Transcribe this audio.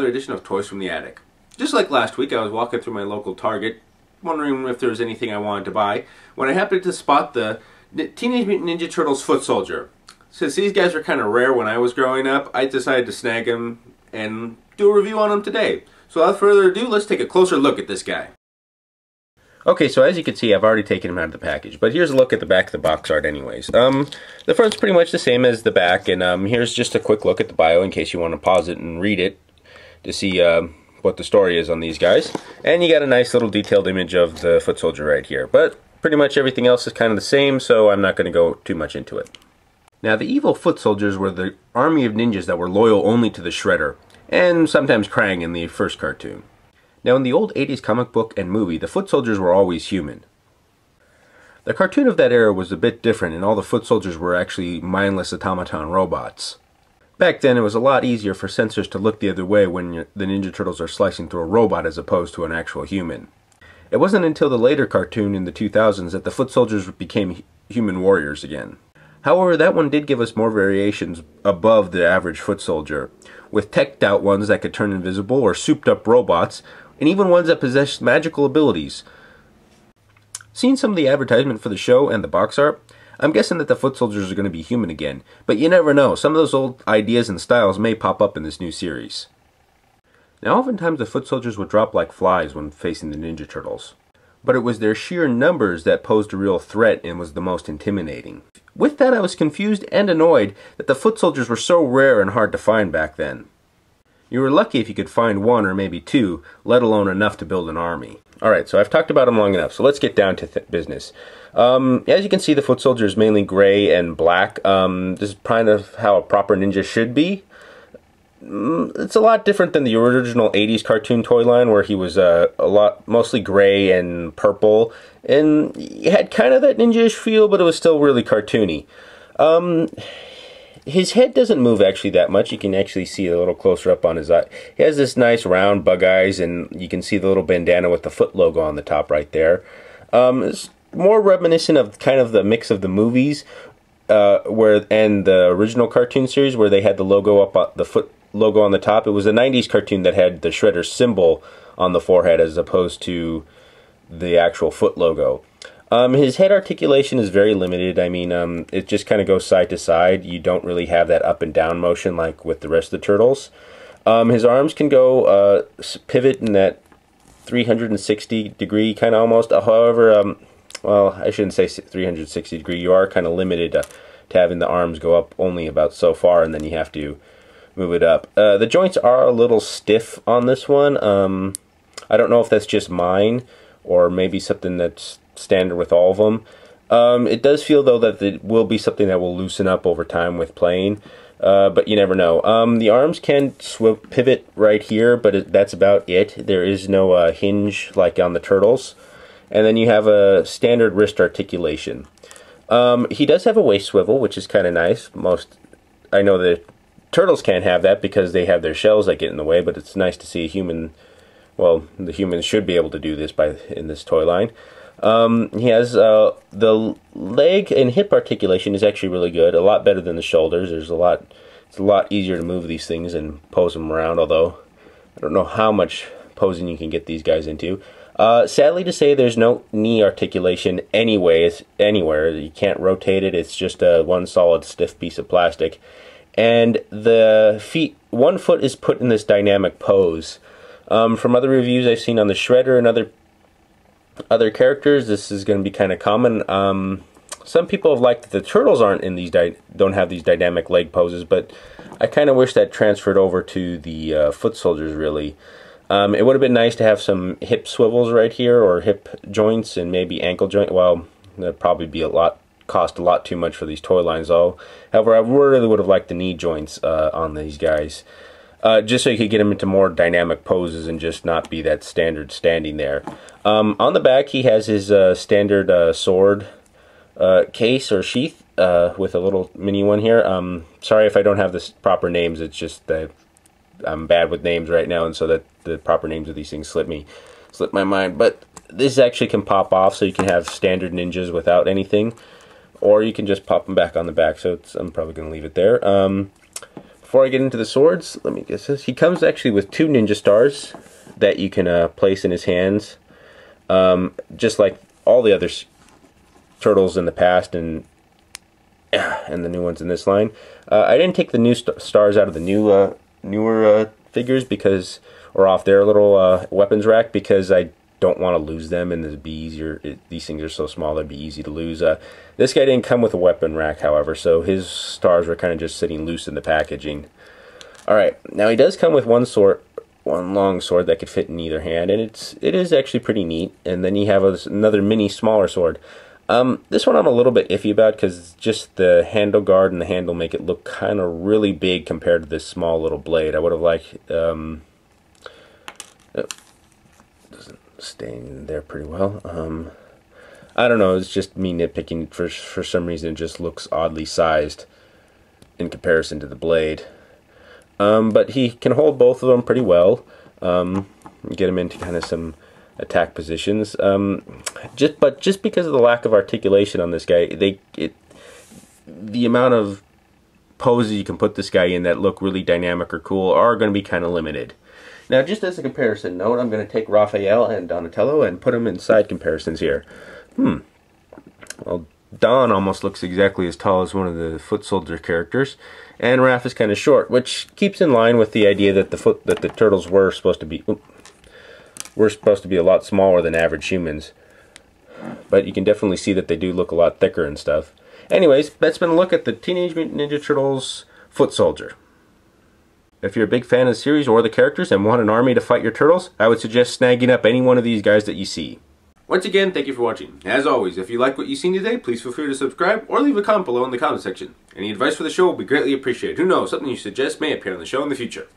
another edition of Toys from the Attic. Just like last week, I was walking through my local Target, wondering if there was anything I wanted to buy, when I happened to spot the Teenage Mutant Ninja Turtles Foot Soldier. Since these guys were kind of rare when I was growing up, I decided to snag them and do a review on them today. So without further ado, let's take a closer look at this guy. Okay, so as you can see, I've already taken him out of the package, but here's a look at the back of the box art anyways. The front's pretty much the same as the back, and here's just a quick look at the bio in case you want to pause it and read it to see what the story is on these guys. And you got a nice little detailed image of the foot soldier right here, but pretty much everything else is kind of the same, so I'm not going to go too much into it. Now, the evil foot soldiers were the army of ninjas that were loyal only to the Shredder, and sometimes Krang in the first cartoon. Now, in the old 80s comic book and movie, the foot soldiers were always human. The cartoon of that era was a bit different, and all the foot soldiers were actually mindless automaton robots. Back then, it was a lot easier for censors to look the other way when the Ninja Turtles are slicing through a robot as opposed to an actual human. It wasn't until the later cartoon in the 2000s that the foot soldiers became human warriors again. However, that one did give us more variations above the average foot soldier, with teched out ones that could turn invisible or souped up robots, and even ones that possessed magical abilities. Seeing some of the advertisement for the show and the box art, I'm guessing that the foot soldiers are going to be human again, but you never know, some of those old ideas and styles may pop up in this new series. Now, oftentimes the foot soldiers would drop like flies when facing the Ninja Turtles, but it was their sheer numbers that posed a real threat and was the most intimidating. With that, I was confused and annoyed that the foot soldiers were so rare and hard to find back then. You were lucky if you could find one or maybe two, let alone enough to build an army. Alright, so I've talked about them long enough, so let's get down to business. As you can see, the foot soldier is mainly gray and black. This is kind of how a proper ninja should be. It's a lot different than the original 80s cartoon toy line, where he was mostly gray and purple, and he had kind of that ninja-ish feel, but it was still really cartoony. His head doesn't move actually that much. You can actually see a little closer up on his eye. He has this nice round bug eyes, and you can see the little bandana with the foot logo on the top right there. It's more reminiscent of kind of the mix of the movies and the original cartoon series, where they had the logo up, the foot logo on the top. It was a 90s cartoon that had the Shredder symbol on the forehead as opposed to the actual foot logo. His head articulation is very limited. I mean, it just kind of goes side to side. You don't really have that up and down motion like with the rest of the turtles. His arms can go pivot in that 360 degree kind of almost. However, well, I shouldn't say 360 degree. You are kind of limited to having the arms go up only about so far, and then you have to move it up. The joints are a little stiff on this one. I don't know if that's just mine or maybe something that's standard with all of them. It does feel though that it will be something that will loosen up over time with playing, but you never know. The arms can pivot right here, but that's about it. There is no hinge like on the turtles. And then you have a standard wrist articulation. He does have a waist swivel, which is kind of nice. I know that turtles can't have that because they have their shells that get in the way, but it's nice to see a human. Well, the humans should be able to do this in this toy line. He has the leg and hip articulation is actually really good, a lot better than the shoulders. It's a lot easier to move these things and pose them around, although I don't know how much posing you can get these guys into. Sadly to say, there's no knee articulation anywhere. You can't rotate it. It's just one solid stiff piece of plastic. And the feet, one foot is put in this dynamic pose. From other reviews I've seen on the Shredder and other characters, this is going to be kind of common. Some people have liked that the turtles don't have these dynamic leg poses, but I kind of wish that transferred over to the foot soldiers really. It would have been nice to have some hip swivels right here, or hip joints, and maybe ankle joint. Well, that'd probably be cost a lot too much for these toy lines though. However, I really would have liked the knee joints on these guys. Just so you could get him into more dynamic poses and just not be that standard standing there. On the back, he has his standard sword case or sheath with a little mini one here. Sorry if I don't have the proper names. It's just that I'm bad with names right now, and so that the proper names of these things slip my mind. But this actually can pop off, so you can have standard ninjas without anything, or you can just pop them back on the back. So I'm probably going to leave it there. before I get into the swords, let me guess this. He comes actually with 2 ninja stars that you can place in his hands, just like all the other turtles in the past and the new ones in this line. I didn't take the new stars out of the newer figures because, or off their little weapons rack, because I don't want to lose them, and it'd be easier. These things are so small, they'd be easy to lose. This guy didn't come with a weapon rack, however, so his stars were kind of just sitting loose in the packaging. Alright, now he does come with one long sword that could fit in either hand, and it is actually pretty neat. And then you have another mini smaller sword. This one I'm a little bit iffy about because just the handle guard and the handle make it look kind of really big compared to this small little blade. I would have liked doesn't stay in there pretty well. I don't know, it's just me nitpicking. For some reason it just looks oddly sized in comparison to the blade. But he can hold both of them pretty well. Get him into kind of some attack positions. Just because of the lack of articulation on this guy, the amount of poses you can put this guy in that look really dynamic or cool are going to be kind of limited. Now, just as a comparison note, I'm going to take Raphael and Donatello and put them in side comparisons here. Well, Don almost looks exactly as tall as one of the foot soldier characters, and Raph is kind of short, which keeps in line with the idea that the turtles were supposed to be a lot smaller than average humans. But you can definitely see that they do look a lot thicker and stuff. Anyways, that's been a look at the Teenage Mutant Ninja Turtles Foot Soldier. If you're a big fan of the series or the characters and want an army to fight your turtles, I would suggest snagging up any one of these guys that you see. Once again, thank you for watching. As always, if you like what you've seen today, please feel free to subscribe or leave a comment below in the comment section. Any advice for the show will be greatly appreciated. Who knows, something you suggest may appear on the show in the future.